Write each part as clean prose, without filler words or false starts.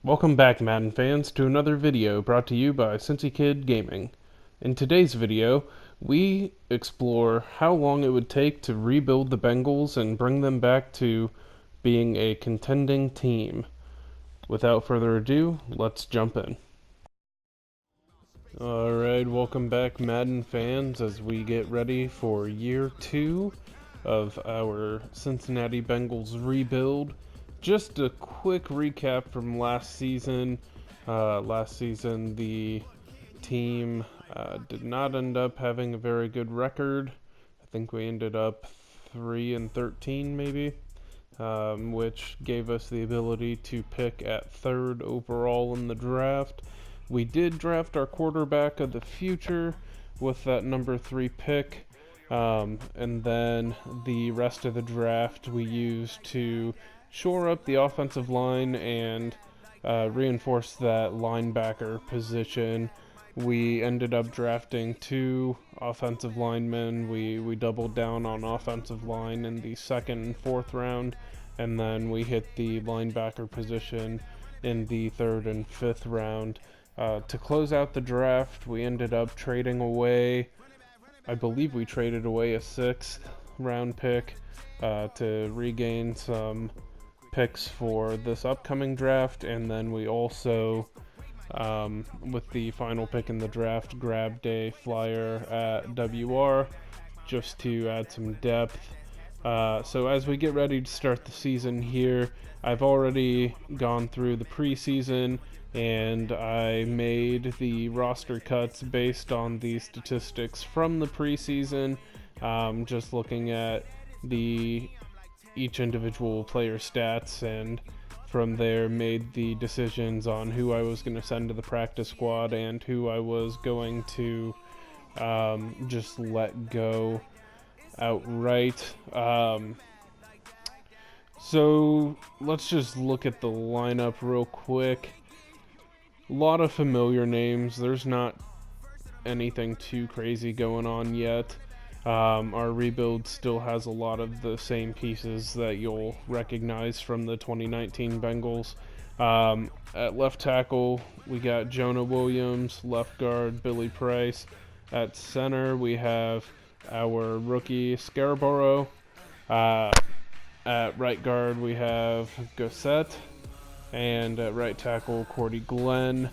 Welcome back, Madden fans, to another video brought to you by Cincy Kid Gaming. In today's video, we explore how long it would take to rebuild the Bengals and bring them back to being a contending team. Without further ado, let's jump in. Alright, welcome back, Madden fans, as we get ready for year 2 of our Cincinnati Bengals rebuild. Just a quick recap from last season. The team did not end up having a very good record. I think we ended up 3-13 maybe, which gave us the ability to pick at 3rd overall in the draft. We did draft our quarterback of the future with that number 3 pick. And then the rest of the draft we used to shore up the offensive line and reinforce that linebacker position. We ended up drafting 2 offensive linemen. We doubled down on offensive line in the 2nd and 4th round, and then we hit the linebacker position in the 3rd and 5th round. To close out the draft, we ended up trading away, I believe we traded away a 6th round pick to regain some picks for this upcoming draft, and then we also, with the final pick in the draft, grabbed a flyer at WR just to add some depth. So as we get ready to start the season here, I've already gone through the preseason and I made the roster cuts based on the statistics from the preseason, just looking at each individual player stats, and from there made the decisions on who I was going to send to the practice squad and who I was going to just let go outright. So let's just look at the lineup real quick. A lot of familiar names. There's not anything too crazy going on yet. Our rebuild still has a lot of the same pieces that you'll recognize from the 2019 Bengals. At left tackle, we got Jonah Williams. Left guard, Billy Price. At center, we have our rookie Scarborough. At right guard, we have Gossett. And at right tackle, Cordy Glenn.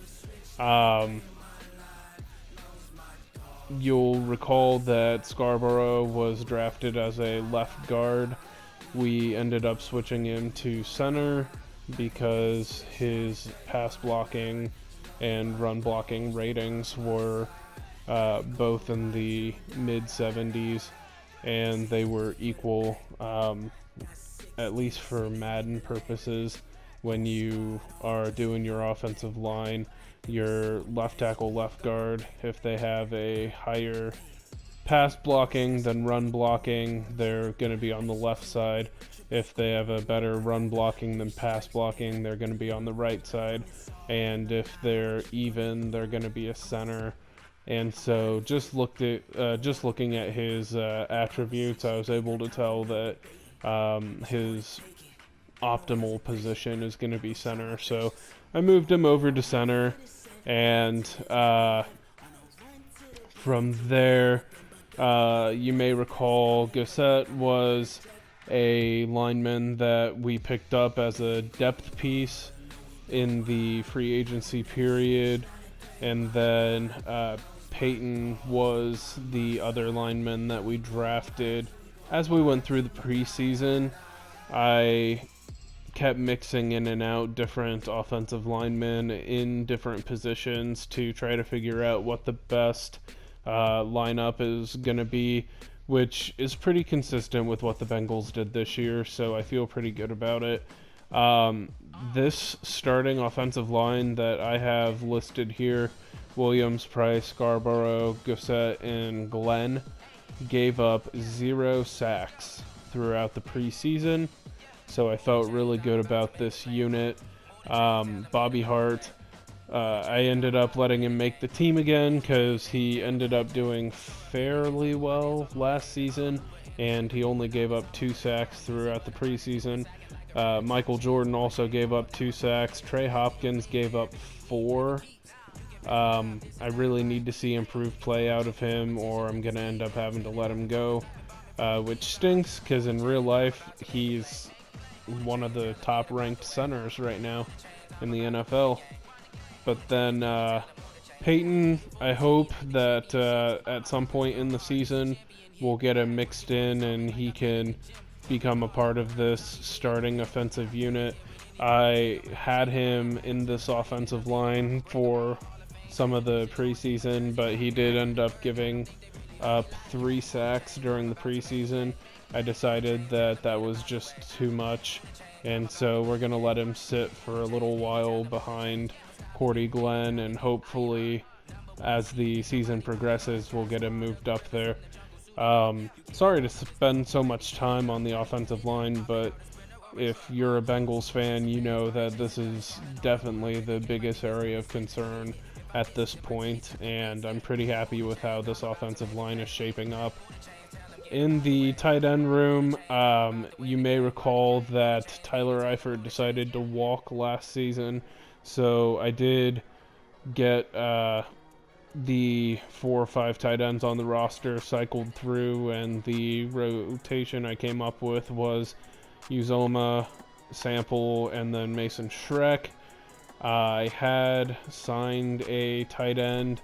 You'll recall that Scarborough was drafted as a left guard. We ended up switching him to center because his pass blocking and run blocking ratings were both in the mid 70s, and they were equal, at least for Madden purposes. When you are doing your offensive line, your left tackle, left guard, if they have a higher pass blocking than run blocking, they're going to be on the left side. If they have a better run blocking than pass blocking, they're going to be on the right side. And if they're even, they're going to be a center. And so just looking at his attributes, I was able to tell that his optimal position is going to be center. So I moved him over to center, and from there, you may recall Gossett was a lineman that we picked up as a depth piece in the free agency period, and then Peyton was the other lineman that we drafted. As we went through the preseason, I kept mixing in and out different offensive linemen in different positions to try to figure out what the best lineup is going to be, which is pretty consistent with what the Bengals did this year, so I feel pretty good about it. This starting offensive line that I have listed here, Williams, Price, Scarborough, Gossett, and Glenn, gave up 0 sacks throughout the preseason. So I felt really good about this unit. Bobby Hart, I ended up letting him make the team again because he ended up doing fairly well last season, and he only gave up 2 sacks throughout the preseason. Michael Jordan also gave up 2 sacks. Trey Hopkins gave up 4. I really need to see improved play out of him, or I'm going to end up having to let him go, which stinks because in real life he's one of the top-ranked centers right now in the NFL. But then Peyton, I hope that at some point in the season we'll get him mixed in and he can become a part of this starting offensive unit. I had him in this offensive line for some of the preseason, but he did end up giving up 3 sacks during the preseason. I decided that that was just too much, and so we're going to let him sit for a little while behind Cordy Glenn, and hopefully as the season progresses we'll get him moved up there. Sorry to spend so much time on the offensive line, but if you're a Bengals fan, you know that this is definitely the biggest area of concern at this point, and I'm pretty happy with how this offensive line is shaping up. In the tight end room, you may recall that Tyler Eifert decided to walk last season, so I did get the 4 or 5 tight ends on the roster cycled through, and the rotation I came up with was Uzoma, Sample, and then Mason Schreck. I had signed a tight end.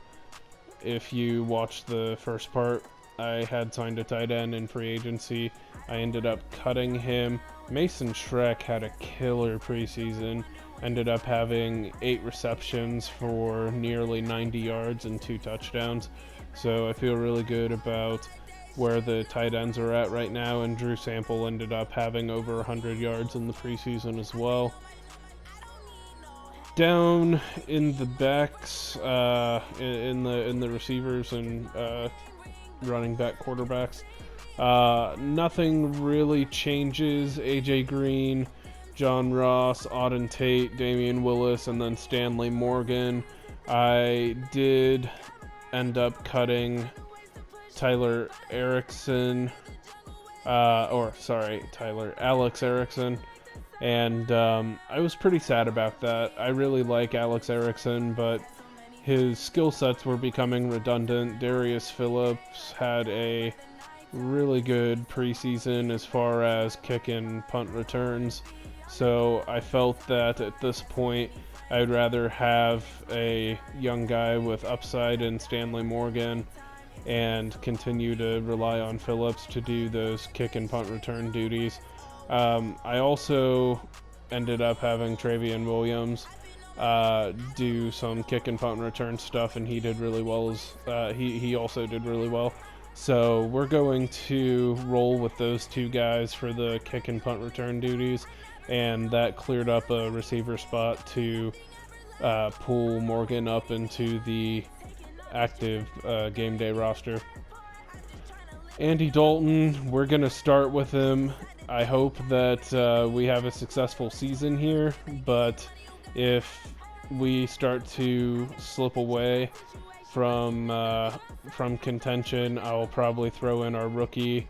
If you watched the first part, I had signed a tight end in free agency. I ended up cutting him. Mason Schreck had a killer preseason. Ended up having 8 receptions for nearly 90 yards and 2 touchdowns. So I feel really good about where the tight ends are at right now, and Drew Sample ended up having over 100 yards in the preseason as well. Down in the backs, in the receivers and running back quarterbacks, nothing really changes. AJ Green, John Ross, Auden Tate, Damian Willis, and then Stanley Morgan. I did end up cutting Alex Erickson, and I was pretty sad about that. I really like Alex Erickson, but his skill sets were becoming redundant. Darius Phillips had a really good preseason as far as kick and punt returns, so I felt that at this point I'd rather have a young guy with upside in Stanley Morgan and continue to rely on Phillips to do those kick and punt return duties. I also ended up having Travion Williams do some kick and punt return stuff, and he did really well. He also did really well. So we're going to roll with those 2 guys for the kick and punt return duties, and that cleared up a receiver spot to pull Morgan up into the active game day roster. Andy Dalton, we're going to start with him. I hope that we have a successful season here, but if we start to slip away from contention, I'll probably throw in our rookie.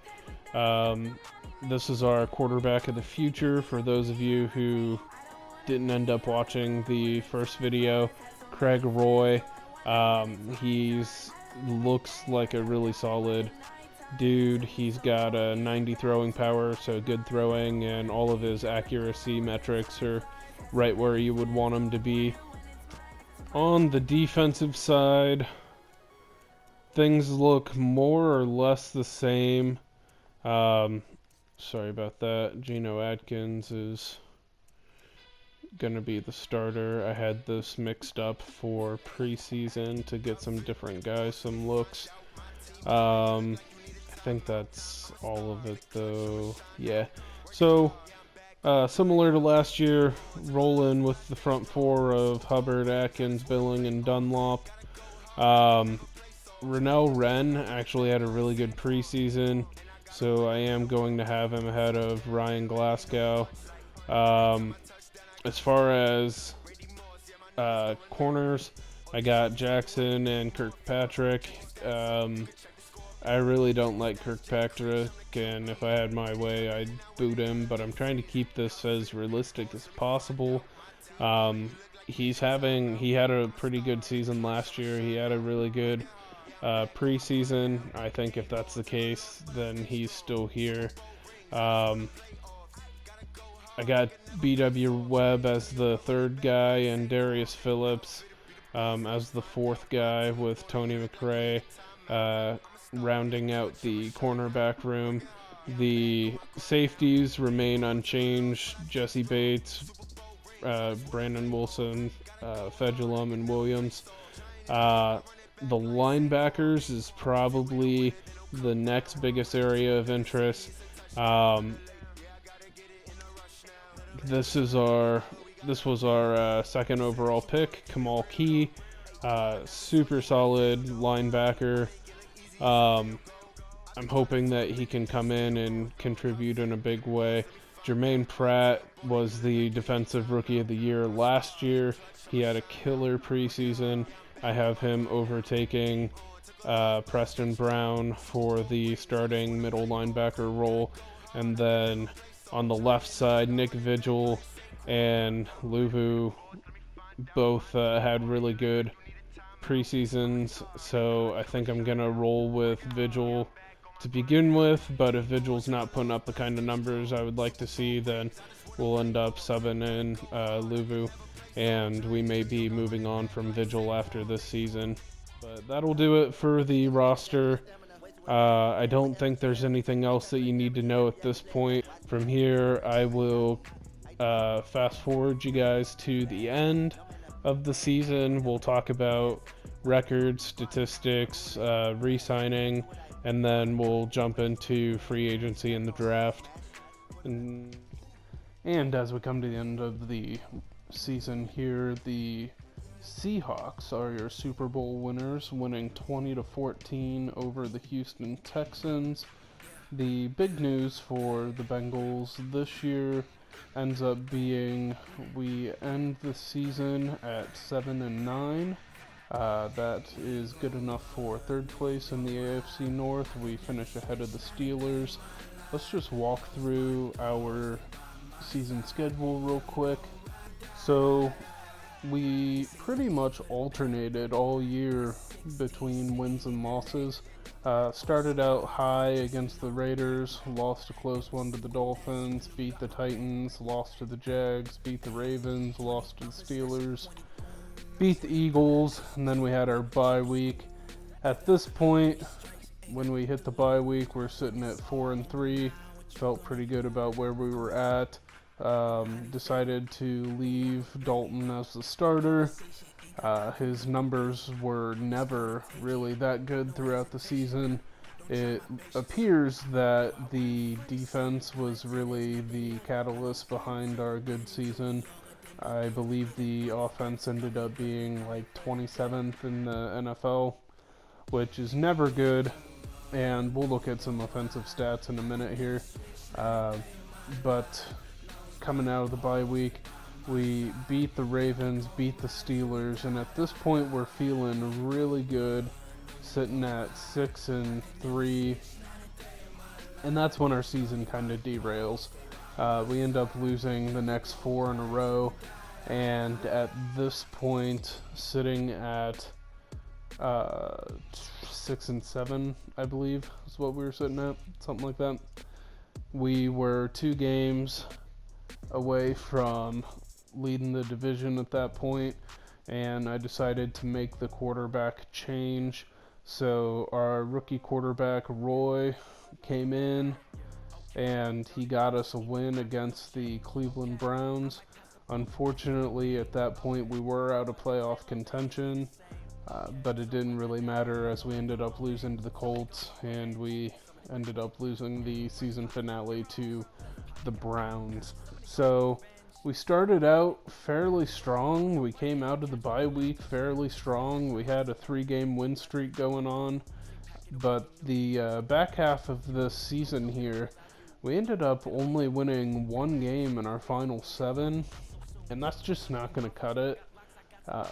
This is our quarterback of the future. For those of you who didn't end up watching the first video, Craig Roy. He's looks like a really solid dude. He's got a 90 throwing power, so good throwing, and all of his accuracy metrics are right where you would want him to be. On the defensive side, things look more or less the same. Sorry about that. Geno Atkins is gonna be the starter. I had this mixed up for preseason to get some different guys some looks. I think that's all of it though. Yeah. So similar to last year, rolling with the front 4 of Hubbard, Atkins, Billing, and Dunlop. Renell Wren actually had a really good preseason, so I am going to have him ahead of Ryan Glasgow. As far as corners, I got Jackson and Kirkpatrick. I really don't like Kirkpatrick, and if I had my way, I'd boot him, but I'm trying to keep this as realistic as possible. Um, he had a pretty good season last year. He had a really good preseason. I think if that's the case, then he's still here. Um, I got BW Webb as the third guy and Darius Phillips as the fourth guy, with Tony McRae rounding out the cornerback room. The safeties remain unchanged. Jesse Bates, Brandon Wilson, Fedulum, and Williams. The linebackers is probably the next biggest area of interest. This was our second overall pick, Kamal Key, super solid linebacker. I'm hoping that he can come in and contribute in a big way. Jermaine Pratt was the Defensive Rookie of the Year last year. He had a killer preseason. I have him overtaking Preston Brown for the starting middle linebacker role. And then on the left side, Nick Vigil and Luvu both had really good preseasons, so I think I'm going to roll with Vigil to begin with, but if Vigil's not putting up the kind of numbers I would like to see, then we'll end up subbing in Luvu, and we may be moving on from Vigil after this season. But that'll do it for the roster. I don't think there's anything else that you need to know at this point. From here, I will fast forward you guys to the end of the season. We'll talk about records, statistics, re-signing, and then we'll jump into free agency and the draft. And as we come to the end of the season here, the Seahawks are your Super Bowl winners, winning 20-14 over the Houston Texans. The big news for the Bengals this year ends up being we end the season at 7-9. That is good enough for third place in the AFC North. We finish ahead of the Steelers. Let's just walk through our season schedule real quick. So we pretty much alternated all year between wins and losses. Started out high against the Raiders, lost a close one to the Dolphins, beat the Titans, lost to the Jags, beat the Ravens, lost to the Steelers, beat the Eagles, and then we had our bye week. At this point, when we hit the bye week, we're sitting at 4-3. Felt pretty good about where we were at. Decided to leave Dalton as the starter. His numbers were never really that good throughout the season. It appears that the defense was really the catalyst behind our good season. I believe the offense ended up being like 27th in the NFL, which is never good, and we'll look at some offensive stats in a minute here. But coming out of the bye week, we beat the Ravens, beat the Steelers, and at this point we're feeling really good, sitting at 6-3, and that's when our season kind of derails. We end up losing the next 4 in a row, and at this point sitting at 6-7, I believe is what we were sitting at, something like that. We were 2 games away from leading the division at that point, and I decided to make the quarterback change. So our rookie quarterback Roy came in, and he got us a win against the Cleveland Browns. Unfortunately, at that point we were out of playoff contention, but it didn't really matter as we ended up losing to the Colts, and we ended up losing the season finale to the Browns. So we started out fairly strong. We came out of the bye week fairly strong. We had a 3-game win streak going on. But the back half of the season here, we ended up only winning 1 game in our final 7. And that's just not going to cut it.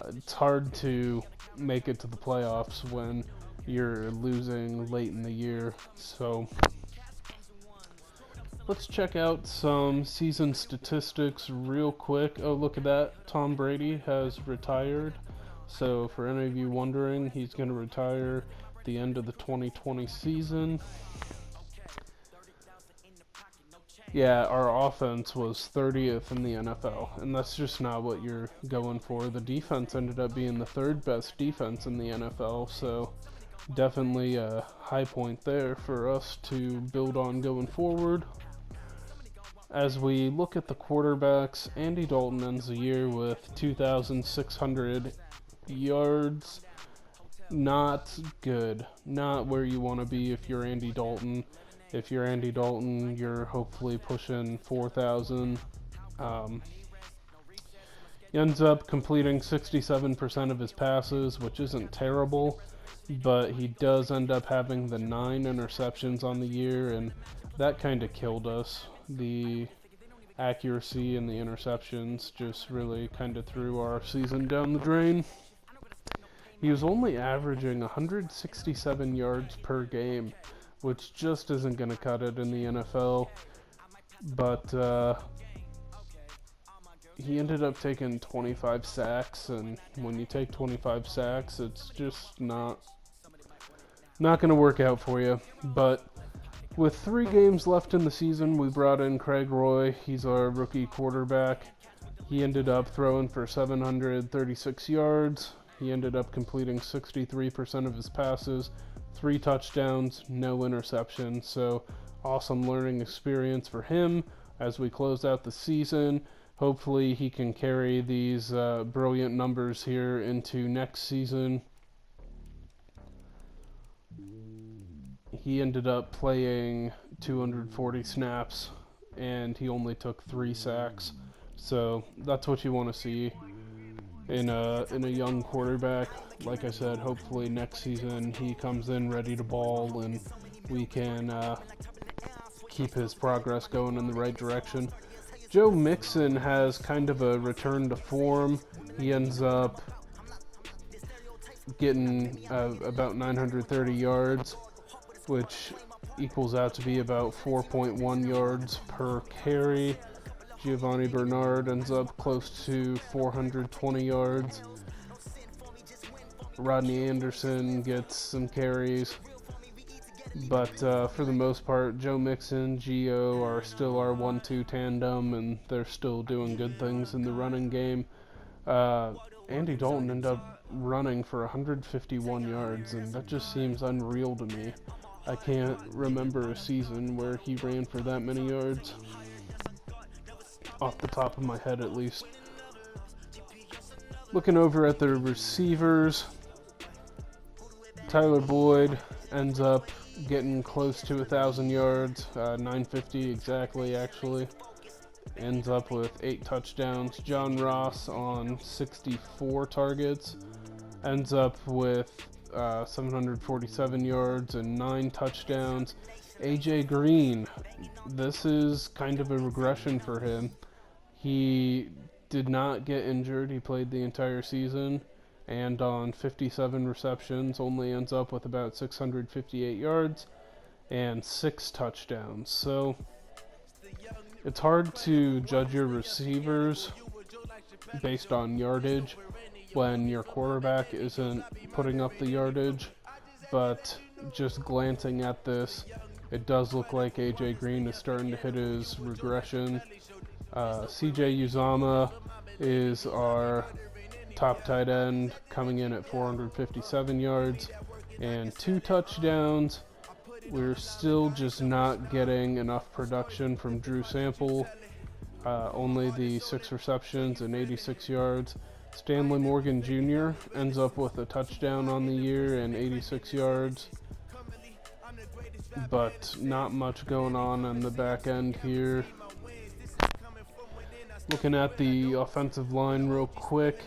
It's hard to make it to the playoffs when you're losing late in the year. So let's check out some season statistics real quick. Oh, look at that. Tom Brady has retired. So for any of you wondering, he's going to retire at the end of the 2020 season. Yeah, our offense was 30th in the NFL, and that's just not what you're going for. The defense ended up being the third best defense in the NFL, so definitely a high point there for us to build on going forward. As we look at the quarterbacks, Andy Dalton ends the year with 2,600 yards. Not good. Not where you want to be if you're Andy Dalton. If you're Andy Dalton, you're hopefully pushing 4,000. He ends up completing 67% of his passes, which isn't terrible, but he does end up having the 9 interceptions on the year, and that kind of killed us. The accuracy and the interceptions just really kind of threw our season down the drain. He was only averaging 167 yards per game, which just isn't going to cut it in the NFL. But he ended up taking 25 sacks, and when you take 25 sacks, it's just not going to work out for you. But with 3 games left in the season, we brought in Craig Roy. He's our rookie quarterback. He ended up throwing for 736 yards. He ended up completing 63% of his passes, 3 touchdowns, no interceptions. So awesome learning experience for him as we close out the season. Hopefully he can carry these brilliant numbers here into next season. He ended up playing 240 snaps, and he only took 3 sacks. So that's what you want to see in a young quarterback. Like I said, hopefully next season he comes in ready to ball, and we can keep his progress going in the right direction. Joe Mixon has kind of a return to form. He ends up getting about 930 yards, which equals out to be about 4.1 yards per carry. Giovanni Bernard ends up close to 420 yards. Rodney Anderson gets some carries. But for the most part, Joe Mixon, Gio are still our 1-2 tandem, and they're still doing good things in the running game. Andy Dalton ended up running for 151 yards, and that just seems unreal to me. I can't remember a season where he ran for that many yards, off the top of my head at least. Looking over at the receivers, Tyler Boyd ends up getting close to 1,000 yards, 950 exactly actually. Ends up with 8 touchdowns. John Ross on 64 targets ends up with 747 yards and 9 touchdowns. AJ Green, this is kind of a regression for him. He did not get injured. He played the entire season, and on 57 receptions only ends up with about 658 yards and 6 touchdowns. So it's hard to judge your receivers based on yardage when your quarterback isn't putting up the yardage, but just glancing at this, it does look like AJ Green is starting to hit his regression. CJ Uzomah is our top tight end, coming in at 457 yards and 2 touchdowns. We're still just not getting enough production from Drew Sample. Only the 6 receptions and 86 yards. Stanley Morgan Jr. ends up with a touchdown on the year and 86 yards. But not much going on the back end here. Looking at the offensive line real quick,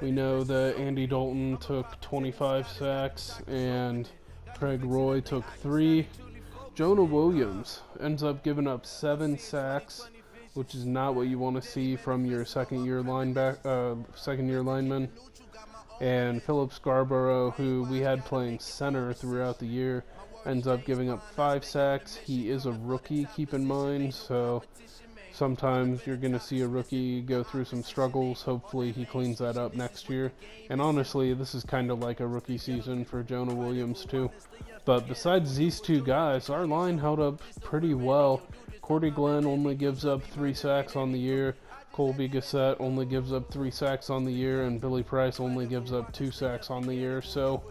we know that Andy Dalton took 25 sacks and Craig Roy took 3. Jonah Williams ends up giving up 7 sacks, which is not what you want to see from your second-year lineman. And Philip Scarborough, who we had playing center throughout the year, ends up giving up 5 sacks. He is a rookie, keep in mind, so sometimes you're going to see a rookie go through some struggles. Hopefully he cleans that up next year. And honestly, this is kind of like a rookie season for Jonah Williams too. But besides these two guys, our line held up pretty well. Cordy Glenn only gives up 3 sacks on the year. Colby Gassett only gives up 3 sacks on the year. And Billy Price only gives up 2 sacks on the year. So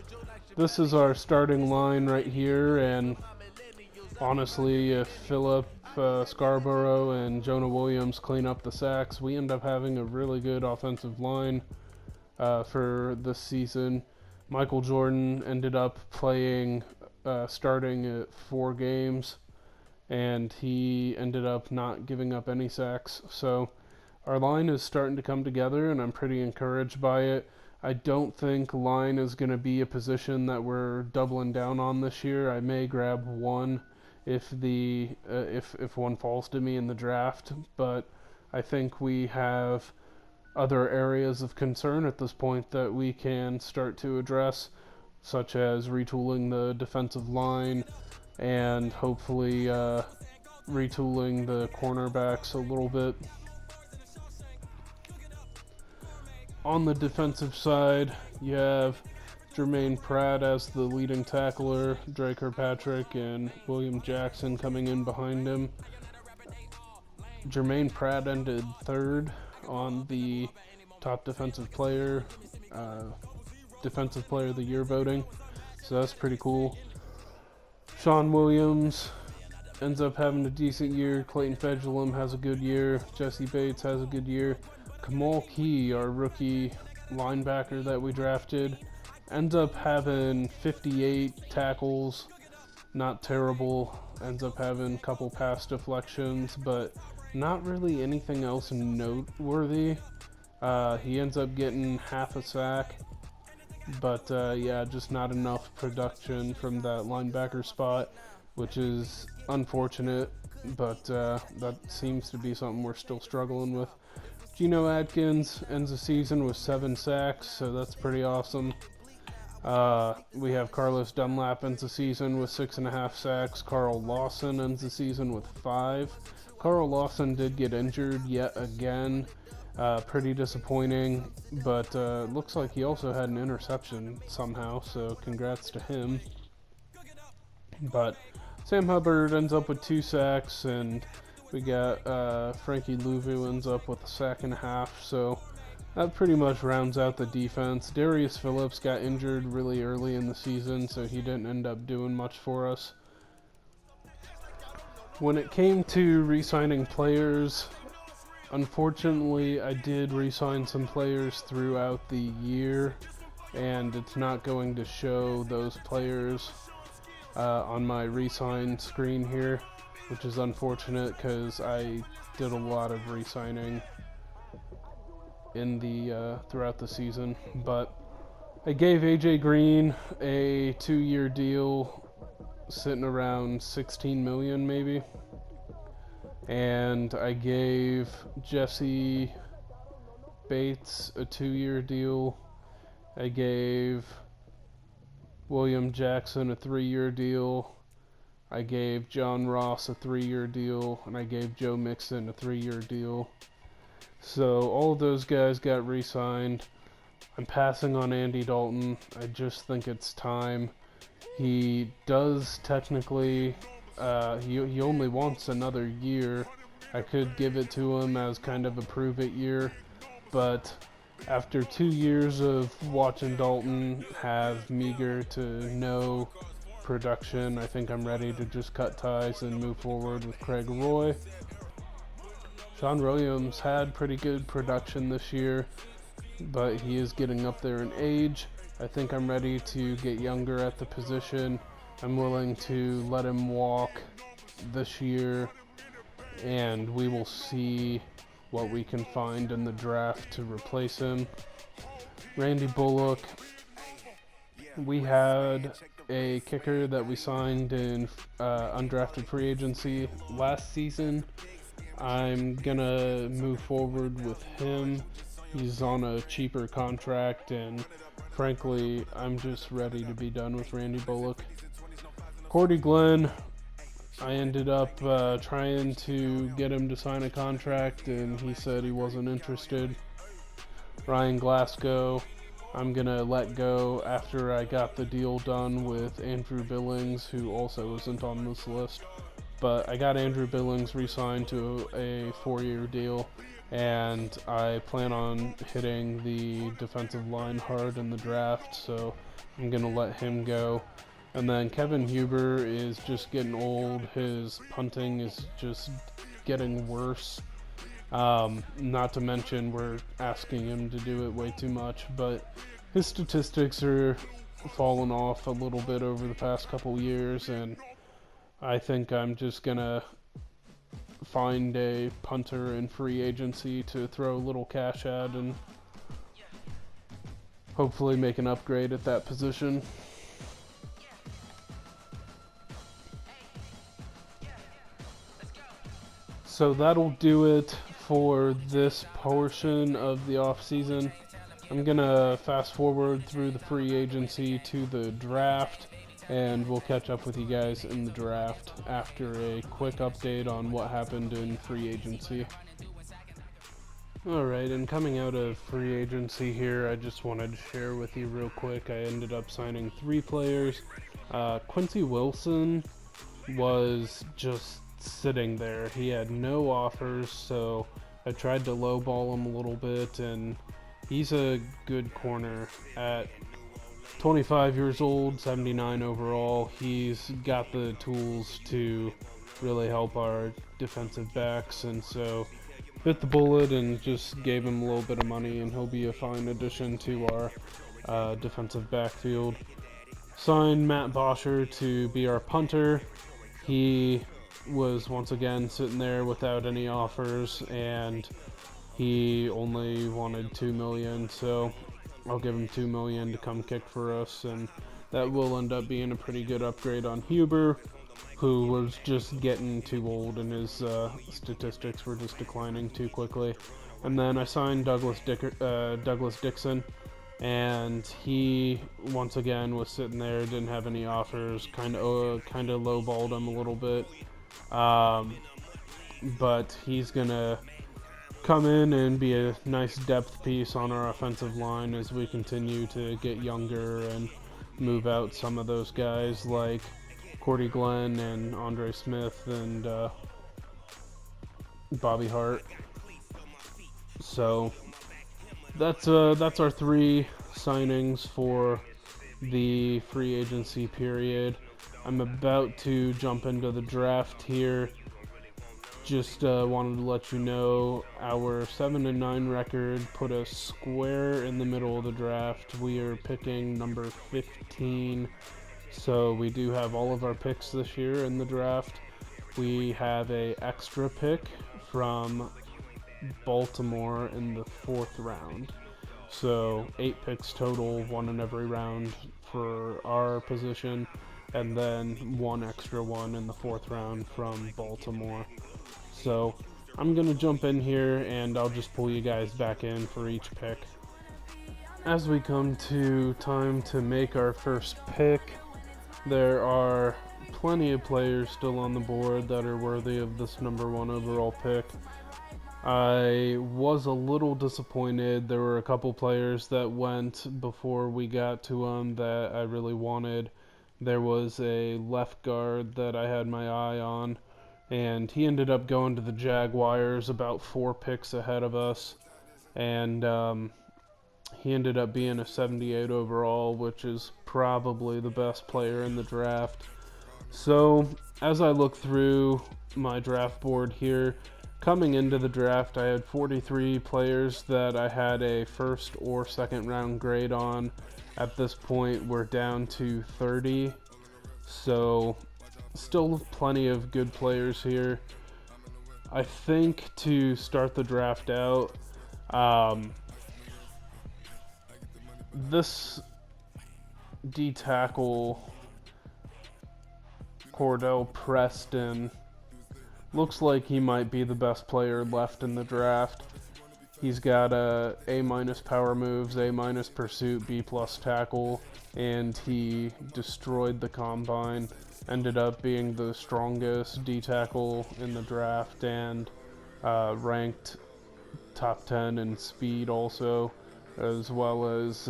this is our starting line right here. And honestly, if Philip Scarborough and Jonah Williams clean up the sacks, we end up having a really good offensive line for this season. Michael Jordan ended up starting at 4 games, and he ended up not giving up any sacks. So our line is starting to come together, and I'm pretty encouraged by it. I don't think line is going to be a position that we're doubling down on this year. I may grab one if one falls to me in the draft, but I think we have other areas of concern at this point that we can start to address, such as retooling the defensive line and hopefully retooling the cornerbacks a little bit. On the defensive side, you have Jermaine Pratt as the leading tackler, Dre Kirkpatrick and William Jackson coming in behind him. Jermaine Pratt ended 3rd on the top defensive player of the year voting, so that's pretty cool. Sean Williams ends up having a decent year. Clayton Fedulum has a good year. Jesse Bates has a good year. Kamal Key, our rookie linebacker that we drafted, ends up having 58 tackles, not terrible. Ends up having a couple pass deflections, but not really anything else noteworthy. He ends up getting half a sack, but yeah, just not enough production from that linebacker spot, which is unfortunate, but that seems to be something we're still struggling with. Geno Atkins ends the season with 7 sacks, so that's pretty awesome. We have Carlos Dunlap ends the season with 6.5 sacks. Carl Lawson ends the season with 5. Carl Lawson did get injured yet again. Pretty disappointing, but looks like he also had an interception somehow, so congrats to him. But Sam Hubbard ends up with 2 sacks, and we got Frankie Louvu ends up with a sack and a half, so that pretty much rounds out the defense. Darius Phillips got injured really early in the season, so he didn't end up doing much for us. When it came to re-signing players, unfortunately I did re-sign some players throughout the year, and it's not going to show those players on my re-sign screen here, which is unfortunate because I did a lot of re-signing in the throughout the season. But I gave AJ Green a 2-year deal sitting around $16 million maybe, and I gave Jesse Bates a 2-year deal. I gave William Jackson a 3-year deal. I gave John Ross a 3-year deal, and I gave Joe Mixon a 3-year deal. So all of those guys got re-signed. I'm passing on Andy Dalton. I just think it's time. He does technically, he only wants another year. I could give it to him as kind of a prove-it year, but after 2 years of watching Dalton have meager to no production, I think I'm ready to just cut ties and move forward with Craig Roy. Sean Williams had pretty good production this year, but he is getting up there in age. I think I'm ready to get younger at the position. I'm willing to let him walk this year, and we will see what we can find in the draft to replace him. Randy Bullock, we had a kicker that we signed in undrafted free agency last season. I'm gonna move forward with him. He's on a cheaper contract, and frankly, I'm just ready to be done with Randy Bullock. Cordy Glenn, I ended up trying to get him to sign a contract, and he said he wasn't interested. Ryan Glasgow, I'm going to let go after I got the deal done with Andrew Billings, who also isn't on this list. But I got Andrew Billings re-signed to a 4-year deal, and I plan on hitting the defensive line hard in the draft, so I'm going to let him go. And then Kevin Huber is just getting old. His punting is just getting worse. Not to mention we're asking him to do it way too much, but his statistics are falling off a little bit over the past couple years, and I think I'm just gonna find a punter in free agency to throw a little cash at and hopefully make an upgrade at that position. So that'll do it for this portion of the offseason. I'm gonna fast forward through the free agency to the draft, and we'll catch up with you guys in the draft after a quick update on what happened in free agency. Alright, and coming out of free agency here, I just wanted to share with you real quick. I ended up signing 3 players. Quincy Wilson was just sitting there. He had no offers, so I tried to lowball him a little bit, and he's a good corner at 25 years old, 79 overall. He's got the tools to really help our defensive backs, and so bit the bullet and just gave him a little bit of money, and he'll be a fine addition to our defensive backfield. Signed Matt Bosher to be our punter. He was once again sitting there without any offers, and he only wanted $2 million, so I'll give him $2 million to come kick for us, and that will end up being a pretty good upgrade on Huber, who was just getting too old and his statistics were just declining too quickly. And then I signed Douglas Dixon, and he once again was sitting there, didn't have any offers, kind of lowballed him a little bit. But he's gonna come in and be a nice depth piece on our offensive line as we continue to get younger and move out some of those guys like Cordy Glenn and Andre Smith and Bobby Hart. So that's our 3 signings for the free agency period. I'm about to jump into the draft here. Just wanted to let you know our 7-9 record put us square in the middle of the draft. We are picking number 15, so we do have all of our picks this year in the draft. We have a extra pick from Baltimore in the 4th round. So 8 picks total, 1 in every round for our position, and then 1 extra one in the 4th round from Baltimore. So I'm going to jump in here and I'll just pull you guys back in for each pick. As we come to time to make our first pick, there are plenty of players still on the board that are worthy of this number 1 overall pick. I was a little disappointed. There were a couple players that went before we got to them that I really wanted. There was a left guard that I had my eye on, and he ended up going to the Jaguars about 4 picks ahead of us, and he ended up being a 78 overall, which is probably the best player in the draft. So as I look through my draft board here, coming into the draft, I had 43 players that I had a 1st or 2nd round grade on. At this point, we're down to 30, so still plenty of good players here. I think to start the draft out, this D-tackle, Cordell Preston, looks like he might be the best player left in the draft. He's got A minus power moves, A minus pursuit, B plus tackle, and he destroyed the combine. Ended up being the strongest D tackle in the draft and ranked top 10 in speed also, as well as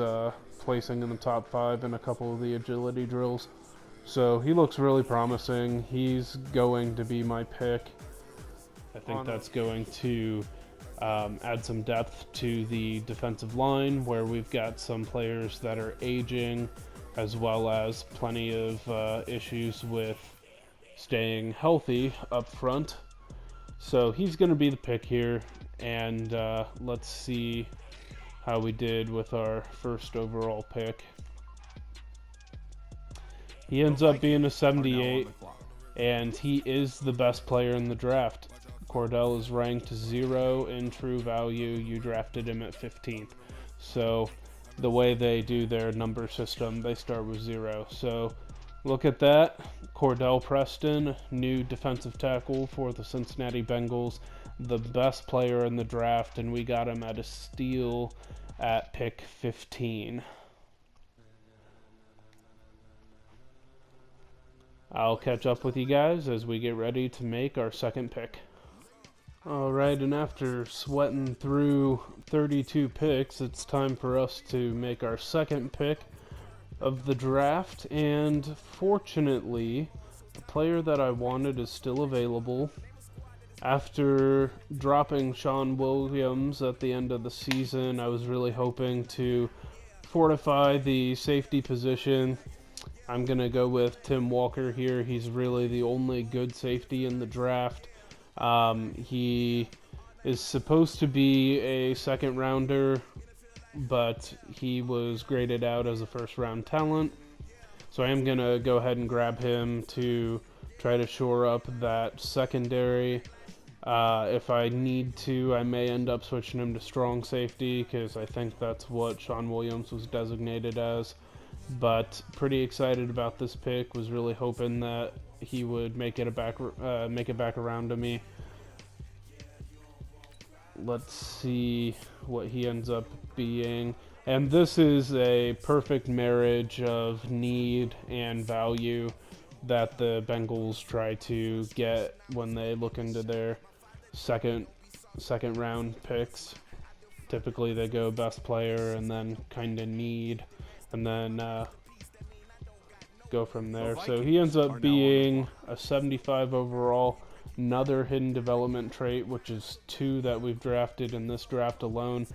placing in the top 5 in a couple of the agility drills. So he looks really promising. He's going to be my pick. I think that's going to add some depth to the defensive line, where we've got some players that are aging, as well as plenty of issues with staying healthy up front. So he's going to be the pick here, and let's see how we did with our first overall pick. He ends up being a 78, and he is the best player in the draft. Cordell is ranked 0 in true value. You drafted him at 15th. So the way they do their number system, they start with 0. So look at that. Cordell Preston, new defensive tackle for the Cincinnati Bengals, the best player in the draft, and we got him at a steal at pick 15. I'll catch up with you guys as we get ready to make our second pick. Alright, and after sweating through 32 picks, it's time for us to make our second pick of the draft, and fortunately, the player that I wanted is still available. After dropping Sean Williams at the end of the season, I was really hoping to fortify the safety position. I'm going to go with Tim Walker here. He's really the only good safety in the draft. He is supposed to be a second rounder, but he was graded out as a first round talent. So I am going to go ahead and grab him to try to shore up that secondary. If I need to, I may end up switching him to strong safety, because I think that's what Sean Williams was designated as. But pretty excited about this pick. Was really hoping that he would make it back around to me. Let's see what he ends up being. And this is a perfect marriage of need and value that the Bengals try to get when they look into their second round picks. Typically they go best player and then kind of need, and then go from there. So he ends up being a 75 overall. Another hidden development trait, which is 2 that we've drafted in this draft alone.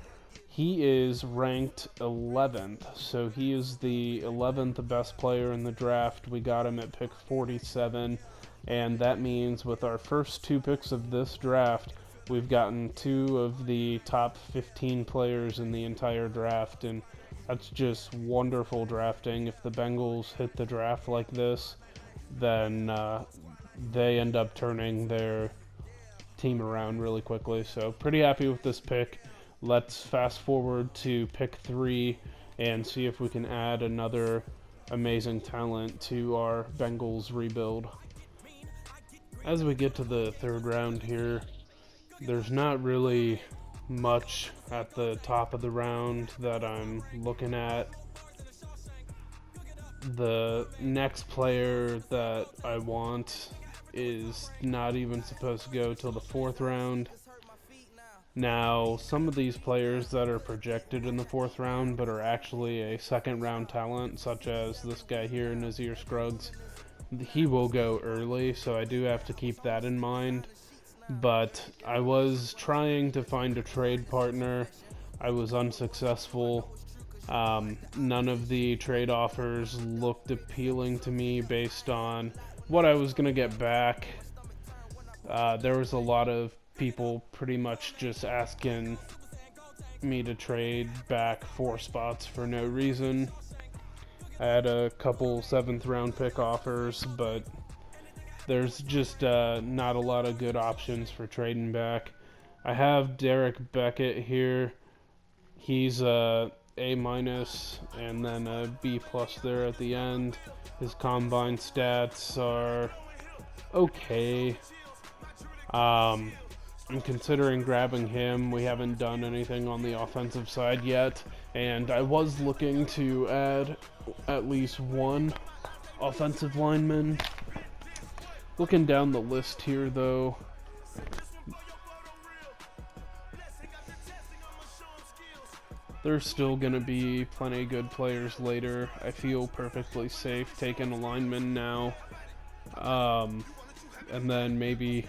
He is ranked 11th, so he is the 11th best player in the draft. We got him at pick 47, and that means with our first 2 picks of this draft, we've gotten 2 of the top 15 players in the entire draft, and that's just wonderful drafting. If the Bengals hit the draft like this, then they end up turning their team around really quickly. So pretty happy with this pick. Let's fast forward to pick 3 and see if we can add another amazing talent to our Bengals rebuild. As we get to the 3rd round here, there's not really much at the top of the round that I'm looking at. The next player that I want is not even supposed to go till the 4th round. Now, some of these players that are projected in the 4th round but are actually a 2nd round talent, such as this guy here, Nazir Scruggs, he will go early, so I do have to keep that in mind. But I was trying to find a trade partner. I was unsuccessful. None of the trade offers looked appealing to me based on what I was going to get back. There was a lot of people pretty much just asking me to trade back 4 spots for no reason. I had a couple 7th round pick offers, but there's just not a lot of good options for trading back. I have Derek Beckett here. He's a minus and then a B plus there at the end. His combine stats are okay. I'm considering grabbing him. We haven't done anything on the offensive side yet, and I was looking to add at least one offensive lineman. Looking down the list here, though, there's still going to be plenty of good players later. I feel perfectly safe taking a lineman now. And then maybe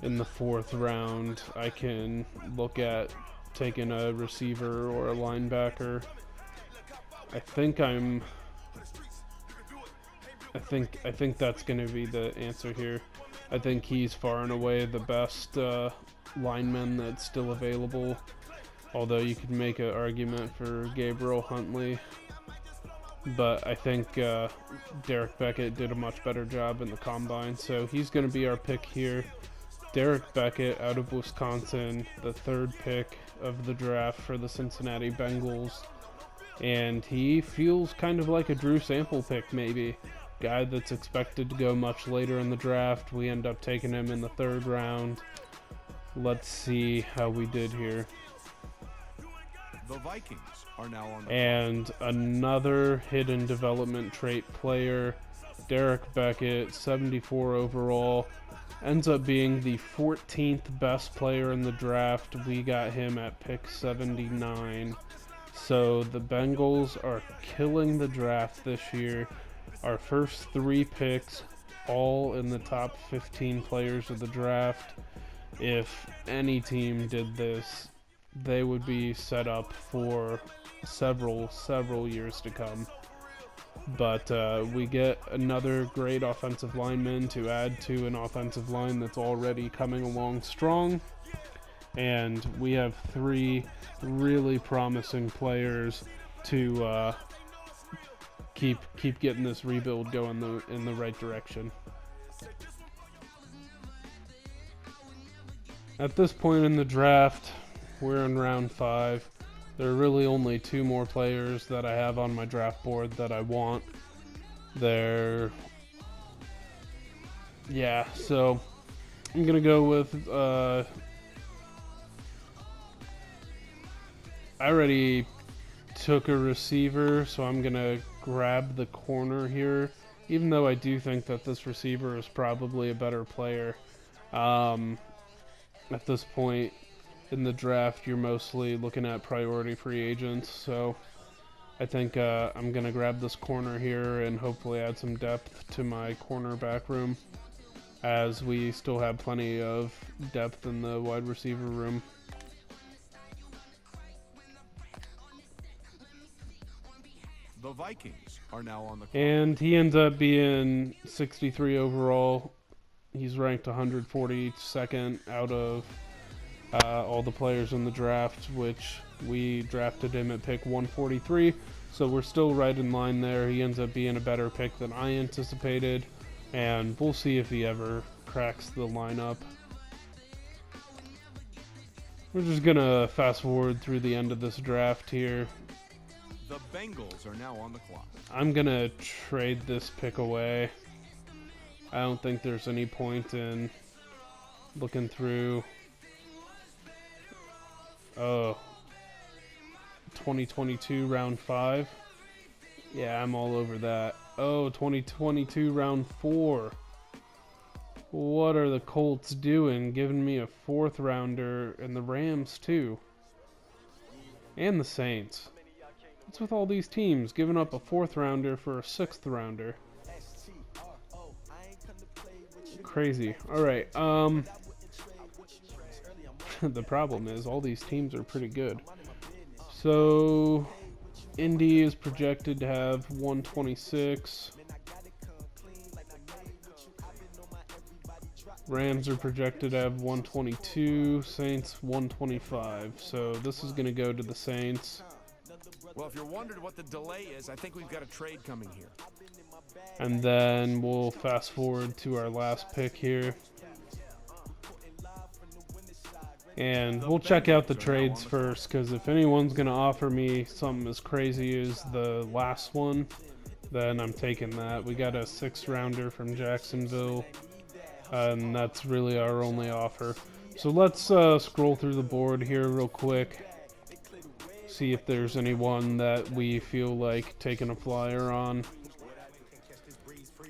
in the 4th round, I can look at taking a receiver or a linebacker. I think that's going to be the answer here. I think he's far and away the best lineman that's still available. Although you could make an argument for Gabriel Huntley. But I think Derek Beckett did a much better job in the combine. So he's going to be our pick here. Derek Beckett out of Wisconsin, the 3rd pick of the draft for the Cincinnati Bengals. And he feels kind of like a Drew Sample pick, maybe. Guy that's expected to go much later in the draft. We end up taking him in the 3rd round. Let's see how we did here. The Vikings are now on the and another hidden development trait player, Derek Beckett, 74 overall, ends up being the 14th best player in the draft. We got him at pick 79. So the Bengals are killing the draft this year. Our first 3 picks, all in the top 15 players of the draft. If any team did this, they would be set up for several years to come. But we get another great offensive lineman to add to an offensive line that's already coming along strong. And we have 3 really promising players to keep getting this rebuild going in the right direction. At this point in the draft, we're in round 5. There are really only 2 more players that I have on my draft board that I want. So I'm gonna go with I already took a receiver, so I'm gonna grab the corner here, even though I do think that this receiver is probably a better player. At this point in the draft, you're mostly looking at priority free agents, so I think I'm going to grab this corner here and hopefully add some depth to my cornerback room, as we still have plenty of depth in the wide receiver room. The Vikings are now on the clock. And he ends up being 63 overall. He's ranked 142nd out of all the players in the draft, which we drafted him at pick 143. So we're still right in line there. He ends up being a better pick than I anticipated, and we'll see if he ever cracks the lineup. We're just going to fast forward through the end of this draft here. The Bengals are now on the clock. I'm going to trade this pick away. I don't think there's any point in looking through. Oh, 2022 round 5. Yeah, I'm all over that. Oh, 2022 round 4. What are the Colts doing? Giving me a 4th rounder, and the Rams too. And the Saints. What's with all these teams giving up a 4th rounder for a 6th rounder? Crazy. Alright, the problem is all these teams are pretty good. So Indy is projected to have 126. Rams are projected to have 122. Saints 125. So this is going to go to the Saints. Well, if you're wondering what the delay is, I think we've got a trade coming here. And then we'll fast forward to our last pick here. And we'll check out the trades first, because if anyone's going to offer me something as crazy as the last one, then I'm taking that. We got a 6th rounder from Jacksonville, and that's really our only offer. So let's scroll through the board here real quick. See if there's anyone that we feel like taking a flyer on.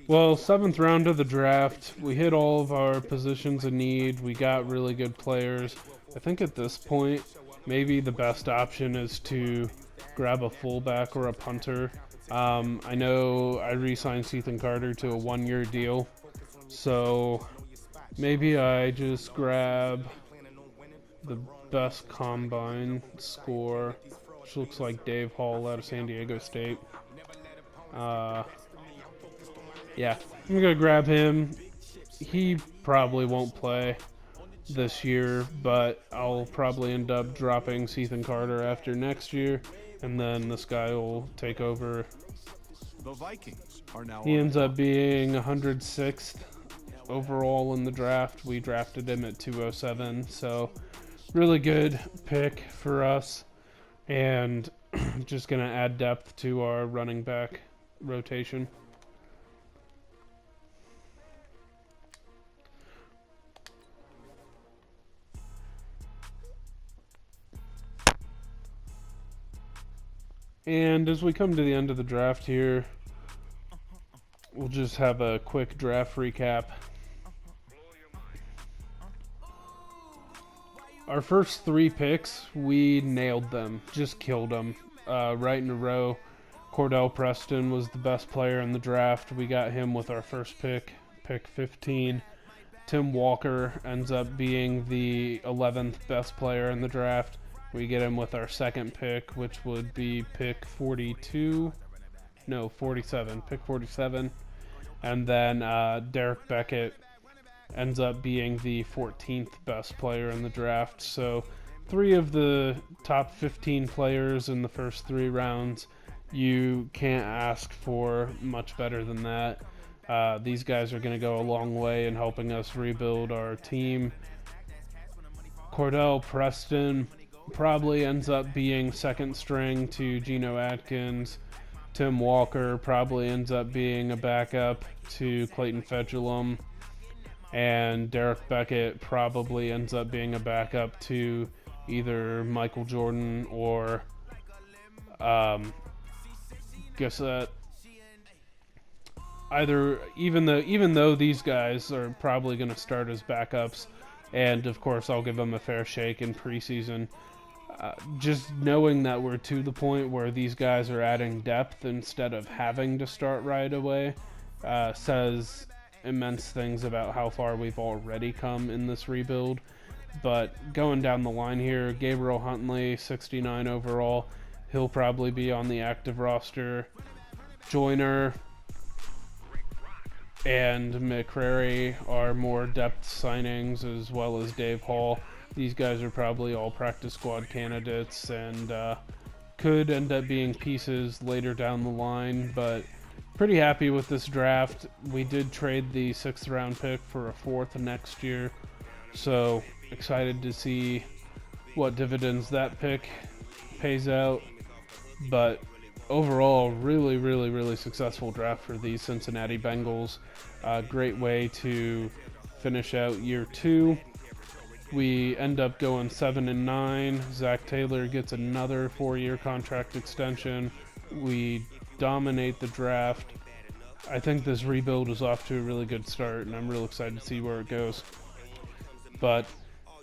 Well, 7th round of the draft, we hit all of our positions of need. We got really good players. I think at this point, maybe the best option is to grab a fullback or a punter. I know I re-signed Ethan Carter to a 1-year deal, so maybe I just grab the best combine score, which looks like Dave Hall out of San Diego State. Yeah, I'm gonna grab him. He probably won't play this year, but I'll probably end up dropping Ethan Carter after next year, and then this guy will take over. The Vikings are now He ends up being 106th overall in the draft. We drafted him at 207, so really good pick for us, and just gonna add depth to our running back rotation. And as we come to the end of the draft here, we'll just have a quick draft recap. Our first 3 picks, we nailed them, just killed them right in a row. Cordell Preston was the best player in the draft. We got him with our first pick, pick 15. Tim Walker ends up being the 11th best player in the draft. We get him with our second pick, which would be pick 47, pick 47. And then Derek Beckett ends up being the 14th best player in the draft. So 3 of the top 15 players in the first 3 rounds. You can't ask for much better than that. These guys are going to go a long way in helping us rebuild our team. Cordell Preston probably ends up being second string to Geno Atkins. Tim Walker probably ends up being a backup to Clayton Fedulum. And Derek Beckett probably ends up being a backup to either Michael Jordan or even though these guys are probably going to start as backups, and of course I'll give them a fair shake in preseason. Just knowing that we're to the point where these guys are adding depth instead of having to start right away says immense things about how far we've already come in this rebuild. But going down the line here, Gabriel Huntley, 69 overall, he'll probably be on the active roster. Joyner and McCrary are more depth signings, as well as Dave Hall. These guys are probably all practice squad candidates and could end up being pieces later down the line, but pretty happy with this draft. We did trade the 6th round pick for a 4th next year, so excited to see what dividends that pick pays out. But overall, really successful draft for the Cincinnati Bengals. Great way to finish out year 2. We end up going 7-9. Zach Taylor gets another 4-year contract extension. We dominate the draft. I think this rebuild is off to a really good start, and I'm real excited to see where it goes. But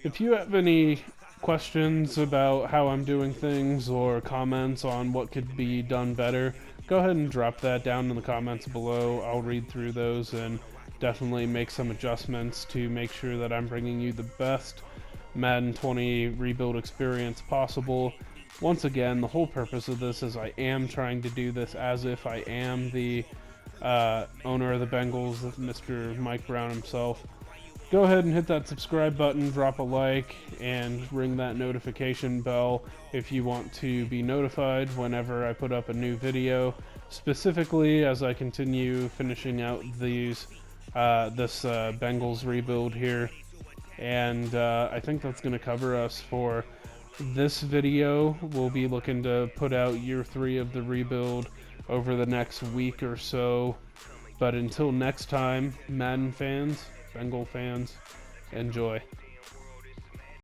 if you have any questions about how I'm doing things or comments on what could be done better, go ahead and drop that down in the comments below. I'll read through those and definitely make some adjustments to make sure that I'm bringing you the best Madden 20 rebuild experience possible. Once again, the whole purpose of this is I am trying to do this as if I am the owner of the Bengals, Mr. Mike Brown himself. Go ahead and hit that subscribe button, drop a like, and ring that notification bell if you want to be notified whenever I put up a new video, specifically as I continue finishing out this Bengals rebuild here. And I think that's going to cover us for this video. We'll be looking to put out year 3 of the rebuild over the next week or so. But until next time, Madden fans, Bengal fans, enjoy.